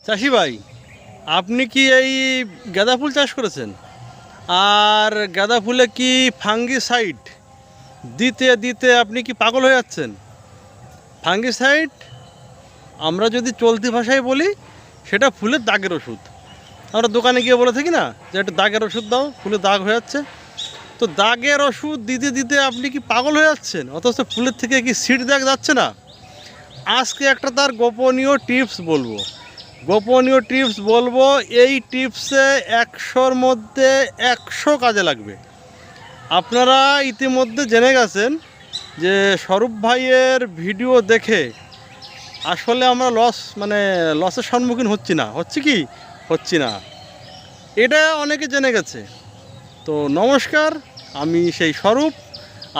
চাষি ভাই, আপনি কি এই গাঁদা ফুল চাষ করেছেন? আর গাঁদা ফুলে কি ফাঙ্গিসাইড দিতে দিতে আপনি কি পাগল হয়ে যাচ্ছেন? ফাঙ্গিসাইড আমরা যদি চলতি ভাষায় বলি, সেটা ফুলের দাগের ওষুধ। আমরা দোকানে গিয়ে বলে থাকি না যে একটু দাগের ওষুধ দাও, ফুলে দাগ হয়ে যাচ্ছে। তো দাগের ওষুধ দিতে দিতে আপনি কি পাগল হয়ে যাচ্ছেন, অথচ ফুলের থেকে কি সিড দাগ যাচ্ছে না? আজকে একটা তার গোপনীয় টিপস বলবো। এই টিপসে 100-র মধ্যে 100 কাজে লাগবে। আপনারা ইতিমধ্যে জেনে গেছেন যে স্বরূপ ভাইয়ের ভিডিও দেখে আসলে আমরা লসের সম্মুখীন হচ্ছি না, এটা অনেকে জেনে গেছে। তো নমস্কার, আমি সেই স্বরূপ,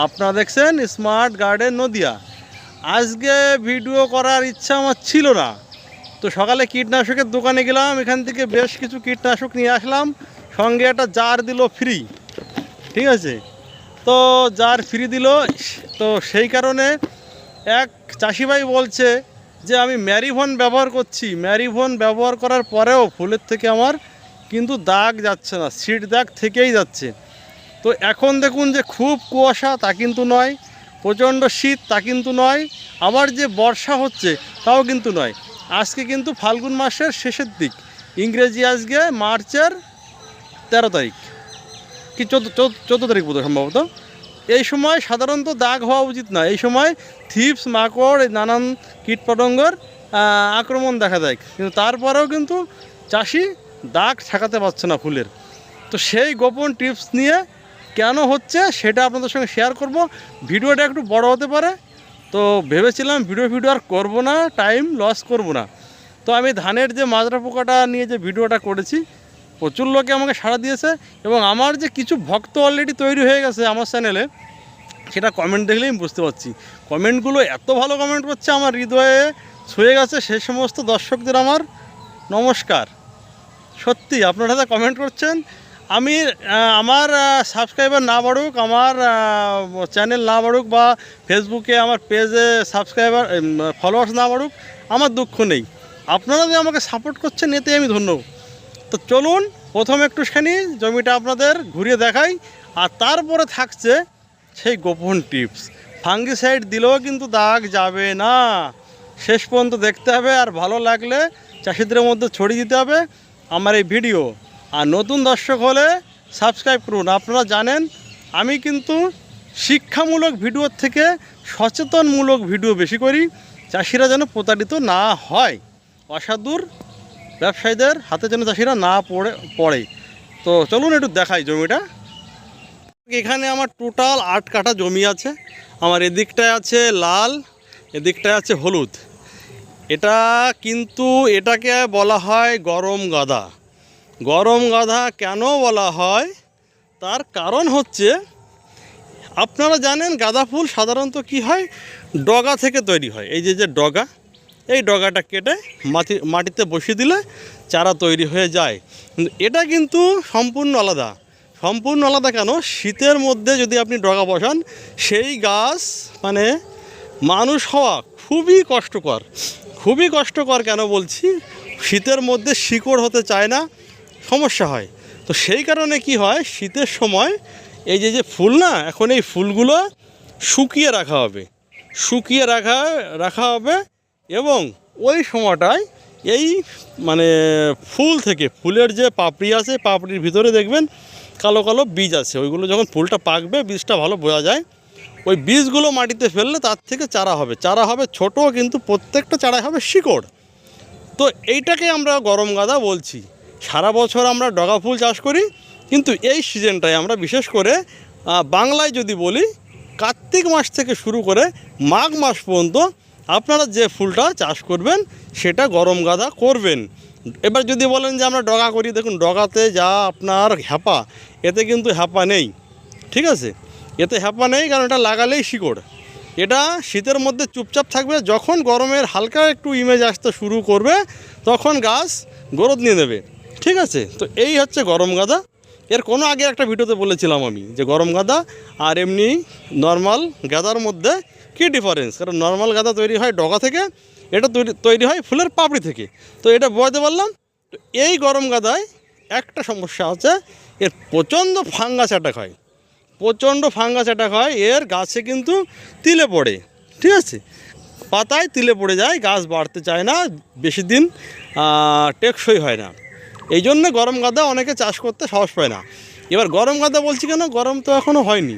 আপনারা দেখছেন স্মার্ট গার্ডেন নদিয়া। আজকে ভিডিও করার ইচ্ছা আমার ছিল না, তো সকালে কীটনাশকের দোকানে গেলাম, এখান থেকে বেশ কিছু কীটনাশক নিয়ে আসলাম, সঙ্গে একটা জার দিল ফ্রি। ঠিক আছে, তো জার ফ্রি দিল, তো সেই কারণে এক চাষি ভাই বলছে যে আমি ম্যারিভন ব্যবহার করছি, ম্যারিভন ব্যবহার করার পরেও ফুলের থেকে আমার কিন্তু দাগ যাচ্ছে না, সিড দাগ থেকেই যাচ্ছে। তো এখন দেখুন যে খুব কুয়াশা তা কিন্তু নয়, প্রচণ্ড শীত তা কিন্তু নয়, আবার যে বর্ষা হচ্ছে তাও কিন্তু নয়। আজকে কিন্তু ফাল্গুন মাসের শেষের দিক, ইংরেজি আজকে মার্চের 13 তারিখ কি 14 তারিখ বোধহয় সম্ভবত। এই সময় সাধারণত দাগ হওয়া উচিত না, এই সময় থিপস, মাকড়, নানান কীটপতঙ্গের আক্রমণ দেখা দেয়, কিন্তু তারপরেও কিন্তু চাষি দাগ ঠেকাতে পারছে না ফুলের। তো সেই গোপন টিপস নিয়ে কেন হচ্ছে সেটা আপনাদের সঙ্গে শেয়ার করব। ভিডিওটা একটু বড় হতে পারে, তো ভেবেছিলাম ভিডিও আর করব না, টাইম লস করব না। তো আমি ধানের যে মাজরা পোকাটা নিয়ে যে ভিডিওটা করেছি, প্রচুর লোকে আমাকে সাড়া দিয়েছে, এবং আমার যে কিছু ভক্ত অলরেডি তৈরি হয়ে গেছে আমার চ্যানেলে, সেটা কমেন্ট দেখলেই আমি বুঝতে পারছি। কমেন্টগুলো এত ভালো কমেন্ট করছে, আমার হৃদয়ে ছুঁয়ে গেছে। সেই সমস্ত দর্শকদের আমার নমস্কার। সত্যি আপনারা যা কমেন্ট করছেন, আমি আমার সাবস্ক্রাইবার না বাড়ুক, আমার চ্যানেল না বাড়ুক, বা ফেসবুকে আমার পেজে সাবস্ক্রাইবার ফলোয়ার্স না বাড়ুক, আমার দুঃখ নেই। আপনারা যে আমাকে সাপোর্ট করছেন, এতে আমি ধন্য। তো চলুন প্রথমে একটুখানি জমিটা আপনাদের ঘুরিয়ে দেখাই, আর তারপরে থাকছে সেই গোপন টিপস। ফাঙ্গিসাইড দিলেও কিন্তু দাগ যাবে না, শেষ পর্যন্ত দেখতে হবে, আর ভালো লাগলে চাষিদের মধ্যে ছড়িয়ে দিতে হবে আমার এই ভিডিও। আর নতুন দর্শক হলে সাবস্ক্রাইব করুন। আপনারা জানেন আমি কিন্তু শিক্ষামূলক ভিডিওর থেকে সচেতনমূলক ভিডিও বেশি করি, চাষিরা যেন প্রতারিত না হয়, অসাধুর ব্যবসায়ীদের হাতে যেন চাষিরা না পড়ে। তো চলুন একটু দেখাই জমিটা। এখানে আমার টোটাল 8 কাঠা জমি আছে। আমার এদিকটায় আছে লাল, এদিকটায় আছে হলুদ। এটাকে বলা হয় গরম গাদা। গরম গাদা কেন বলা হয় তার কারণ হচ্ছে, আপনারা জানেন গাঁদা ফুল সাধারণত কি হয়, ডগা থেকে তৈরি হয়। এই যে ডগা, এই ডগাটা কেটে মাটিতে বসিয়ে দিলে চারা তৈরি হয়ে যায়। এটা কিন্তু সম্পূর্ণ আলাদা কেন, শীতের মধ্যে যদি আপনি ডগা বসান, সেই গাছ মানুষ হওয়া খুবই কষ্টকর। কেন বলছি, শীতের মধ্যে শিকড় হতে চায় না, সমস্যা হয়। তো সেই কারণে কি হয়, শীতের সময় এই যে ফুল না, এখন এই ফুলগুলো শুকিয়ে রাখা হবে, এবং ওই সময়টায় এই ফুলের যে পাপড়ি আছে, পাপড়ির ভিতরে দেখবেন কালো কালো বীজ আছে, ওইগুলো যখন ফুলটা পাকবে, বীজটা ভালো বোঝা যায়, ওই বীজগুলো মাটিতে ফেললে তার থেকে চারা হবে ছোট, কিন্তু প্রত্যেকটা চারায় হবে শিকড়। তো এইটাকে আমরা গরম গাদা বলছি। সারা বছর আমরা ডগা ফুল চাষ করি, কিন্তু এই সিজনটায় আমরা বিশেষ করে বাংলায় যদি বলি, কার্তিক মাস থেকে শুরু করে মাঘ মাস পর্যন্ত আপনারা যে ফুলটা চাষ করবেন সেটা গরম গাদা করবেন। এবার যদি বলেন যে আমরা ডগা করি, দেখুন ডগাতে যা আপনার হ্যাপা, এতে কিন্তু হ্যাপা নেই। ঠিক আছে, এতে হ্যাপা নেই, কারণ এটা লাগালেই শিকড়। এটা শীতের মধ্যে চুপচাপ থাকবে, যখন গরমের হালকা একটু ইমেজ আসতে শুরু করবে, তখন গাছ গ্রোথ নিয়ে নেবে। ঠিক আছে, তো এই হচ্ছে গরম গাদা। এর কোনো আগে একটা ভিডিওতে বলেছিলাম আমি যে গরম গাদা আর এমনি নর্মাল গাদার মধ্যে কী ডিফারেন্স, কারণ নর্মাল গাদা তৈরি হয় ডগা থেকে, এটা তৈরি হয় ফুলের পাপড়ি থেকে। তো এটা বোঝাতে পারলাম। তো এই গরম গাদায় একটা সমস্যা আছে, এর প্রচণ্ড ফাঙ্গাস অ্যাটাক হয়, প্রচণ্ড ফাঙ্গাস অ্যাটাক হয়। এর গাছে কিন্তু তিলে পড়ে, ঠিক আছে, পাতায় তিলে পড়ে যায়, গাছ বাড়তে চায় না, বেশি দিন টেকসই হয় না। এই জন্য গরম গাদা অনেকে চাষ করতে সাহস পায় না। এবার গরম গাদা বলছি কেন, গরম তো এখনও হয়নি,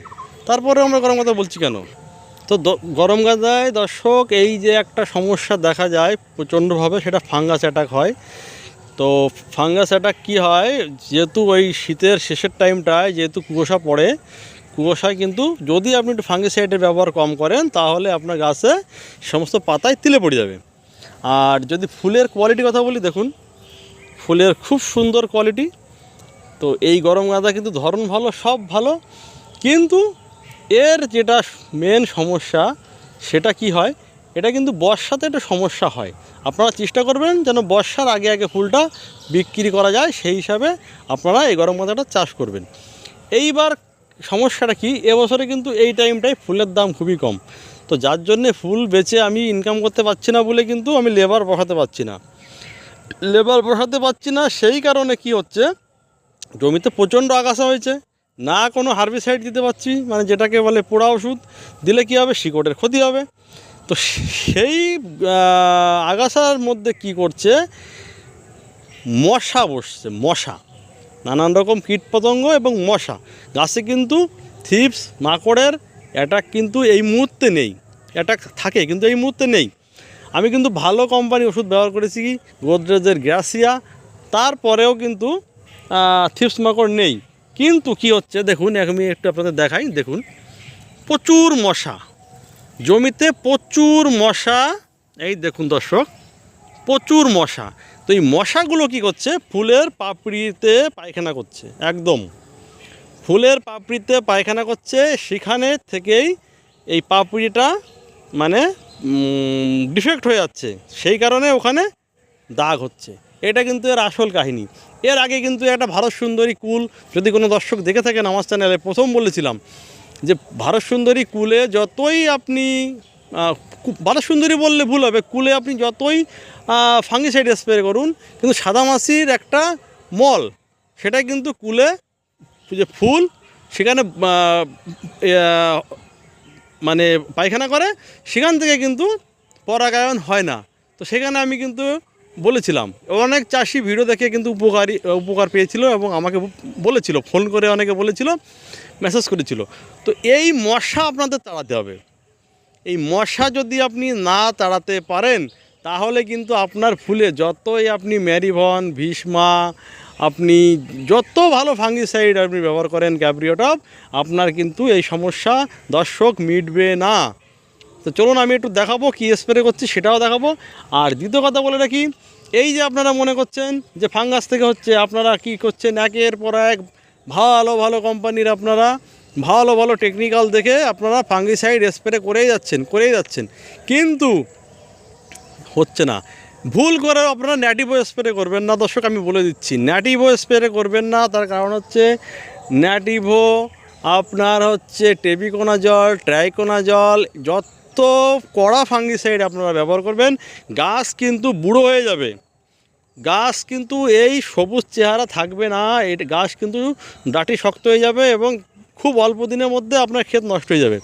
তারপরে আমরা গরম গাদা বলছি কেন। তো গরম গাদায় দর্শক এই যে একটা সমস্যা দেখা যায় প্রচণ্ডভাবে, সেটা ফাঙ্গাস অ্যাটাক হয়। তো ফাঙ্গাস অ্যাটাক কী হয়, যেহেতু ওই শীতের শেষের টাইমটায় যেহেতু কুয়াশা পড়ে, কুয়াশায় কিন্তু যদি আপনি একটু ফাঙ্গিসাইডের ব্যবহার কম করেন তাহলে আপনার গাছে সমস্ত পাতায় তিলে পড়ে যাবে। আর যদি ফুলের কোয়ালিটির কথা বলি, দেখুন ফুলের খুব সুন্দর কোয়ালিটি। তো এই গরম গাঁদা কিন্তু ধরন ভালো, সব ভালো, কিন্তু এর যেটা মেন সমস্যা সেটা কি হয়, এটা কিন্তু বর্ষাতে একটা সমস্যা হয়। আপনারা চেষ্টা করবেন যেন বর্ষার আগে আগে ফুলটা বিক্রি করা যায়, সেই হিসাবে আপনারা এই গরম গাঁদাটা চাষ করবেন। এইবার সমস্যাটা কি, এবছরে কিন্তু এই টাইমটায় ফুলের দাম খুবই কম। তো যার জন্যে ফুল বেচে আমি ইনকাম করতে পারছি না বলে কিন্তু আমি লেবার বসাতে পারছি না। সেই কারণে কি হচ্ছে, জমিতে প্রচণ্ড আগাছা হয়েছে, না কোনো হার্বিসাইড দিতে পারছি, মানে যেটাকে বলে পোড়া ওষুধ দিলে কী হবে, শিকড়ের ক্ষতি হবে। তো সেই আগাছার মধ্যে কি করছে, মশা বসছে, মশা, নানান রকম কীটপতঙ্গ এবং মশা। গাছে কিন্তু থিপস মাকড়ের অ্যাটাক কিন্তু এই মুহূর্তে নেই, অ্যাটাক থাকে কিন্তু এই মুহূর্তে নেই। আমি কিন্তু ভালো কোম্পানি ওষুধ ব্যবহার করেছি, গোদরেজের গ্রাসিয়া, তারপরেও কিন্তু থিপস মাকড় নেই। কিন্তু কি হচ্ছে দেখুন, আমি একটু আপনাদের দেখাই, দেখুন প্রচুর মশা জমিতে, প্রচুর মশা, এই দেখুন দর্শক প্রচুর মশা। তো এই মশাগুলো কি করছে, ফুলের পাপড়িতে পায়খানা করছে, একদম ফুলের পাপড়িতে পায়খানা করছে, সেখানে থেকেই এই পাপড়িটা মানে ডিফেক্ট হয়ে যাচ্ছে, সেই কারণে ওখানে দাগ হচ্ছে। এটা কিন্তু এর আসল কাহিনী। এর আগে কিন্তু একটা ভারত সুন্দরী কুল, যদি কোনো দর্শক দেখে থাকেন আমার চ্যানেলে, প্রথম বলেছিলাম যে ভারত সুন্দরী কুলে যতই আপনি, ভারত সুন্দরী বললে ভুল হবে, কুলে আপনি যতই ফাঙ্গিসাইড স্প্রে করুন, কিন্তু সাদামাছির একটা মল, সেটা কিন্তু কুলে যে ফুল সেখানে মানে পায়খানা করে, সেখান থেকে কিন্তু পরাগায়ন হয় না। তো সেখানে আমি কিন্তু বলেছিলাম, অনেক চাষি ভিডিও দেখে কিন্তু উপকার পেয়েছিল এবং আমাকে বলেছিল, ফোন করে অনেকে বলেছিল, মেসেজ করেছিল। তো এই মশা আপনাদের তাড়াতে হবে। এই মশা যদি আপনি না তাড়াতে পারেন তাহলে কিন্তু আপনার ফুলে যতই আপনি ম্যারিভন, ভীষ্মা, আপনি যত ভালো ফাঙ্গিসাইড আপনি ব্যবহার করেন, ক্যাব্রিওটপ, আপনার কিন্তু এই সমস্যা দর্শক মিটবে না। তো চলুন আমি একটু দেখাবো কী স্প্রে করছি, সেটাও দেখাবো। আর দ্বিতীয় কথা বলে রাখি, এই যে আপনারা মনে করছেন যে ফাঙ্গাস থেকে হচ্ছে, আপনারা কি করছেন, একের পর এক ভালো ভালো কোম্পানির আপনারা ভালো ভালো টেকনিক্যাল দেখে আপনারা ফাঙ্গিসাইড স্প্রে করেই যাচ্ছেন, কিন্তু হচ্ছে না। ভুল করে আপনারা ন্যাটিভো স্প্রে করবেন না দর্শক, আমি বলে দিচ্ছি, ন্যাটিভো স্প্রে করবেন না। তার কারণ হচ্ছে ন্যাটিভো আপনার হচ্ছে টেবিকোনাজল, ট্রাইকোনাজল, যত কড়া ফাঙ্গিসাইড আপনারা ব্যবহার করবেন, গাছ কিন্তু বুড়ো হয়ে যাবে, গাছ কিন্তু এই সবুজ চেহারা থাকবে না, এই গাছ কিন্তু ডাঁটি শক্ত হয়ে যাবে এবং খুব অল্প দিনের মধ্যে আপনার ক্ষেত নষ্ট হয়ে যাবে।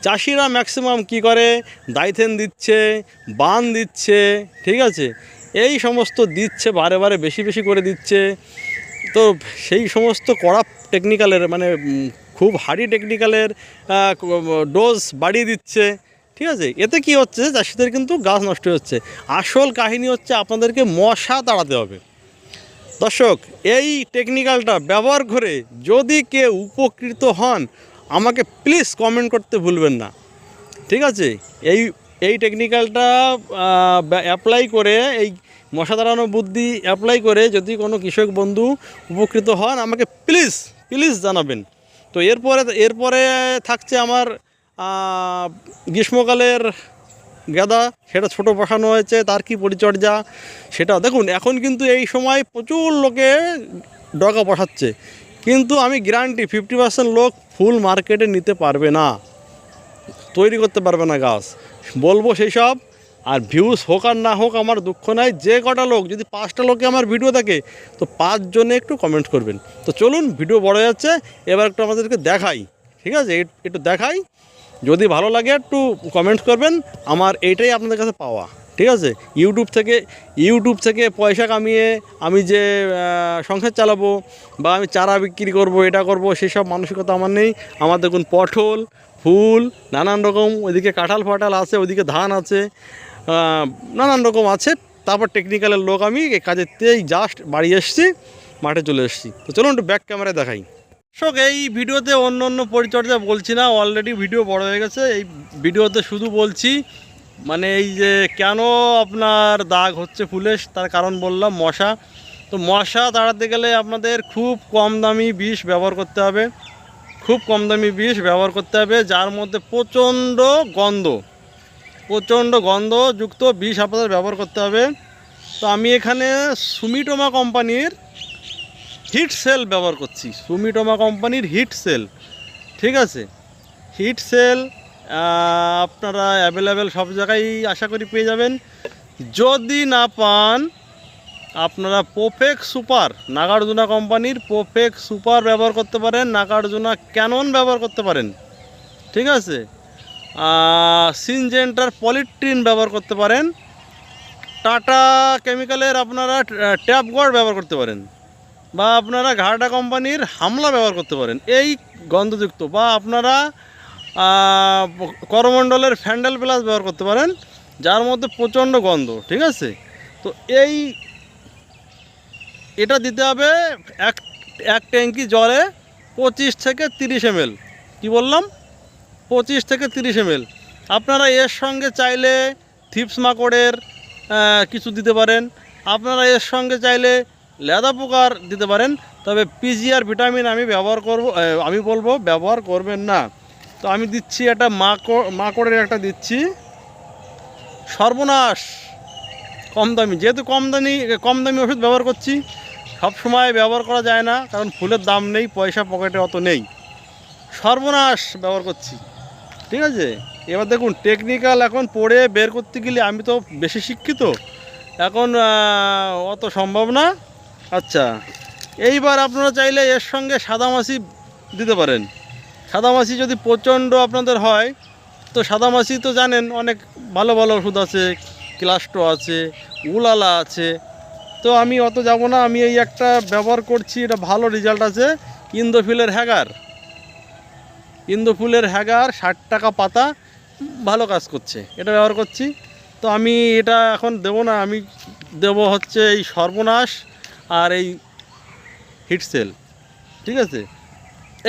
চাষিরা ম্যাক্সিমাম কি করে, ডাইথেন দিচ্ছে, বান দিচ্ছে, ঠিক আছে, এই সমস্ত দিচ্ছে, বারে বারে বেশি বেশি করে দিচ্ছে। তো সেই সমস্ত কড়া টেকনিক্যালের মানে খুব হার্ডি টেকনিক্যালের ডোজ বাড়িয়ে দিচ্ছে, ঠিক আছে। এতে কি হচ্ছে, চাষিদের কিন্তু গাছ নষ্ট হচ্ছে। আসল কাহিনী হচ্ছে আপনাদেরকে মশা তাড়াতে হবে। দর্শক এই টেকনিক্যালটা ব্যবহার করে যদি কেউ উপকৃত হন, আমাকে প্লিজ কমেন্ট করতে ভুলবেন না, ঠিক আছে। এই টেকনিক্যালটা অ্যাপ্লাই করে, এই মশা তাড়ানো বুদ্ধি অ্যাপ্লাই করে যদি কোনো কৃষক বন্ধু উপকৃত হন, আমাকে প্লিজ জানাবেন। তো এরপরে থাকছে আমার গ্রীষ্মকালের গাঁদা, সেটা ছোট বসানো হয়েছে, তার কি পরিচর্যা সেটা দেখুন। এখন কিন্তু এই সময় প্রচুর লোকে ডগা বসাচ্ছে, কিন্তু আমি গ্যারান্টি 50% লোক ফুল মার্কেটে নিতে পারবে না, তৈরি করতে পারবে না গাছ। বলবো সেই সব আর ভিউজ হোক আর না হোক আমার দুঃখ নাই, যে কটা লোক, যদি 5টা লোকে আমার ভিডিও দেখে তো 5 জনে একটু কমেন্ট করবেন। তো চলুন, ভিডিও বড় হয়ে যাচ্ছে, এবার একটু আমাদেরকে দেখাই, ঠিক আছে, একটু দেখাই, যদি ভালো লাগে একটু কমেন্ট করবেন। আমার এইটাই আপনাদের কাছে পাওয়া, ঠিক আছে। ইউটিউব থেকে পয়সা কামিয়ে আমি যে সংসার চালাবো বা আমি চারা বিক্রি করব, এটা করব, সেসব মানসিকতা আমার নেই। আমার দেখুন পটল, ফুল, নানান রকম, ওইদিকে কাঁঠাল ফাটাল আছে, ওইদিকে ধান আছে, নানান রকম আছে। তারপর টেকনিক্যালের লোক, আমি এই কাজেরতেই জাস্ট বাড়ি এসেছি, মাঠে চলে এসেছি। তো চলুন একটু ব্যাক ক্যামেরায় দেখাই। দর্শক, এই ভিডিওতে অন্য পরিচর্যা বলছি না, অলরেডি ভিডিও বড় হয়ে গেছে। এই ভিডিওতে শুধু বলছি মানে এই যে কেন আপনার দাগ হচ্ছে ফুলে, তার কারণ বললাম মশা। তো মশা তাড়াতে গেলে আপনাদের খুব কম দামি বিষ ব্যবহার করতে হবে, খুব কম দামি বিষ ব্যবহার করতে হবে, যার মধ্যে প্রচণ্ড গন্ধযুক্ত বিষ আপনাদের ব্যবহার করতে হবে। তো আমি এখানে সুমিটোমা কোম্পানির হিট সেল ব্যবহার করছি, সুমিটোমা কোম্পানির হিট সেল, ঠিক আছে। হিট সেল আপনারা অ্যাভেলেবেল সব জায়গায় আশা করি পেয়ে যাবেন। যদি না পান, আপনারা পোফেক সুপার, নাগার্জুনা কোম্পানির পোফেক সুপার ব্যবহার করতে পারেন, নাগার্জুনা ক্যানন ব্যবহার করতে পারেন, ঠিক আছে। সিনজেন্টার পলিট্রিন ব্যবহার করতে পারেন, টাটা কেমিক্যালের আপনারা ট্যাপ গার্ড ব্যবহার করতে পারেন, বা আপনারা ঘাটা কোম্পানির হামলা ব্যবহার করতে পারেন এই গন্ধযুক্ত, বা আপনারা করমণ্ডলের ফ্যান্ডেল প্লাস ব্যবহার করতে পারেন, যার মধ্যে প্রচণ্ড গন্ধ, ঠিক আছে। তো এটা দিতে হবে এক ট্যাঙ্কি জলে 25 থেকে 30 ml। কি বললাম? 25 থেকে 30 ml। আপনারা এর সঙ্গে চাইলে থিপস মাকড়ের কিছু দিতে পারেন, আপনারা এর সঙ্গে চাইলে লেদা পোকার দিতে পারেন। তবে পিজিআর ভিটামিন আমি বলবো ব্যবহার করবেন না। তো আমি দিচ্ছি একটা মাকড়ের একটা দিচ্ছি, সর্বনাশ, কম দামি, যেহেতু কম দামি ওষুধ ব্যবহার করছি। সব সময় ব্যবহার করা যায় না, কারণ ফুলের দাম নেই, পয়সা পকেটে অত নেই। সর্বনাশ ব্যবহার করছি, ঠিক আছে। এবার দেখুন, টেকনিক্যাল এখন পড়ে বের করতে গেলে আমি তো বেশি শিক্ষিত, এখন অত সম্ভব না। আচ্ছা, এইবার আপনারা চাইলে এর সঙ্গে সাদামাছি দিতে পারেন। সাদামাছি যদি প্রচণ্ড আপনাদের হয়, তো সাদামাছি তো জানেন অনেক ভালো ভালো ওষুধ আছে, ক্লাস্টো আছে, উলালা আছে। তো আমি অত যাব না, আমি এই একটা ব্যবহার করছি, এটা ভালো রেজাল্ট আছে। ইন্দোফিলের হ্যাগার 60 টাকা পাতা, ভালো কাজ করছে, এটা ব্যবহার করছি। তো আমি এটা এখন দেবো না, আমি দেব হচ্ছে এই সর্বনাশ আর এই হিট সেল, ঠিক আছে।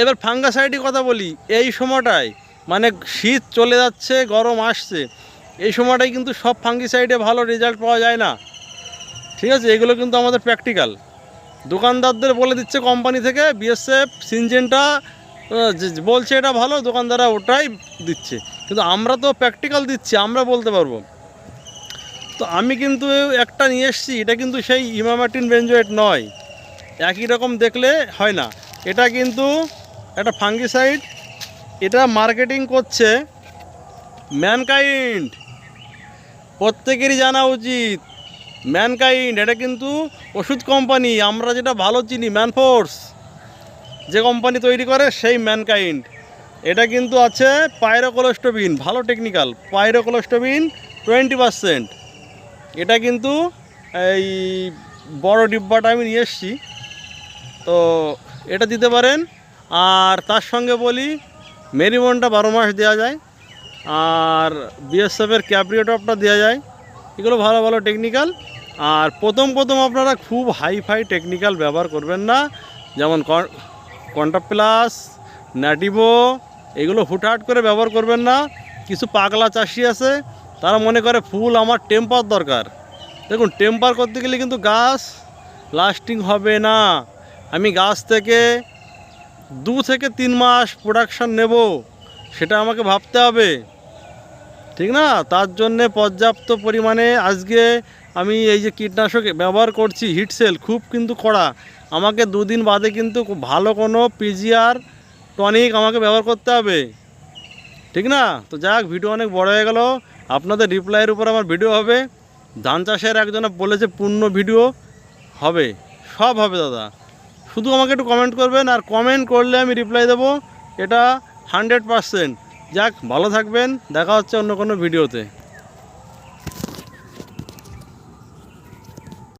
এবার ফাঙ্গাসাইডের কথা বলি। এই সময়টায় মানে শীত চলে যাচ্ছে, গরম আসছে, এই সময়টায় কিন্তু সব ফাঙ্গিসাইডে ভালো রেজাল্ট পাওয়া যায় না, ঠিক আছে। এগুলো কিন্তু আমাদের প্র্যাকটিক্যাল, দোকানদারদের বলে দিচ্ছে কোম্পানি থেকে বিএসএফ সিনজেন্টা বলছে এটা ভালো, দোকানদাররা ওটাই দিচ্ছে, কিন্তু আমরা তো প্র্যাকটিক্যাল দিচ্ছি, আমরা বলতে পারবো। তো আমি কিন্তু একটা নিয়ে এসেছি, এটা কিন্তু সেই ইমামেটিন বেনজোয়েট নয়, একই রকম দেখলে হয় না। এটা কিন্তু একটা ফাঙ্গিসাইড, এটা মার্কেটিং করছে ম্যানকাইন্ড, প্রত্যেকেরই জানা উচিত। ম্যানকাইন্ড এটা কিন্তু ওষুধ কোম্পানি, আমরা যেটা ভালো চিনি ম্যানফোর্স, যে কোম্পানি তৈরি করে সেই ম্যানকাইন্ড। এটা কিন্তু আছে পাইরোকোলোস্টোবিন, ভালো টেকনিক্যাল, পাইরোকোলোস্টোবিন 20%। এটা কিন্তু এই বড় ডিব্বাটা আমি নিয়ে এসেছি, তো এটা দিতে পারেন। আর তার সঙ্গে বলি, মেরিমনটা 12 মাস দেওয়া যায়, আর বিএসএফের ক্যাপ্রিওটপটা দেওয়া যায়। এগুলো ভালো ভালো টেকনিক্যাল। আর প্রথম আপনারা খুব হাইফাই টেকনিক্যাল ব্যবহার করবেন না, যেমন কন্টাপ্লাস, ন্যাটিভো, এগুলো হুটহাট করে ব্যবহার করবেন না। কিছু পাগলা চাষি আছে, তারা মনে করে ফুল আমার টেম্পার দরকার। দেখুন, টেম্পার করতে গেলে কিন্তু গাছ লাস্টিং হবে না। আমি গাছ থেকে 2 থেকে 3 মাস প্রোডাকশান নেব, সেটা আমাকে ভাবতে হবে, ঠিক না। তার জন্যে পর্যাপ্ত পরিমাণে আজকে আমি এই যে কীটনাশক ব্যবহার করছি হিট সেল, খুব কিন্তু কড়া, আমাকে 2 দিন বাদে কিন্তু ভালো কোনো পিজিআর টনিক আমাকে ব্যবহার করতে হবে, ঠিক না। তো যাক, ভিডিও অনেক বড় হয়ে গেল, আপনাদের রিপ্লাইয়ের উপর আমার ভিডিও হবে। ধান চাষের একজনে বলেছে পূর্ণ ভিডিও হবে, সব হবে দাদা। শুধু আমাকে একটু কমেন্ট করবেন, আর কমেন্ট করলে আমি রিপ্লাই দেবো, এটা 100%। যাক, ভালো থাকবেন, দেখা হচ্ছে অন্য কোনো ভিডিওতে।